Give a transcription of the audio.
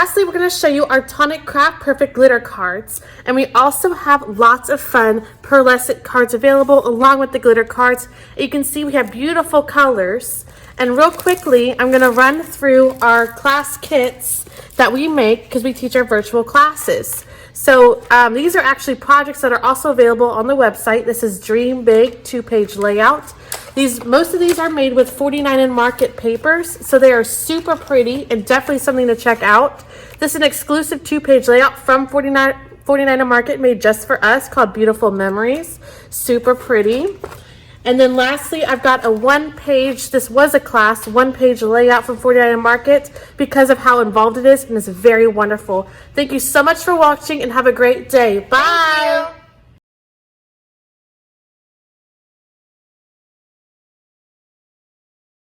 Lastly, we're going to show you our Tonic Craft Perfect glitter cards, and we also have lots of fun pearlescent cards available along with the glitter cards. You can see we have beautiful colors, and real quickly I'm going to run through our class kits that we make because we teach our virtual classes. So these are actually projects that are also available on the website. This is Dream Big 2-page layout. Most of these are made with 49 and Market papers, so they are super pretty and definitely something to check out. This is an exclusive 2-page layout from 49 and Market made just for us called Beautiful Memories. Super pretty. And then lastly, I've got a 1-page, this was a class, 1-page layout from 49 and Market because of how involved it is, and it's very wonderful. Thank you so much for watching and have a great day. Bye.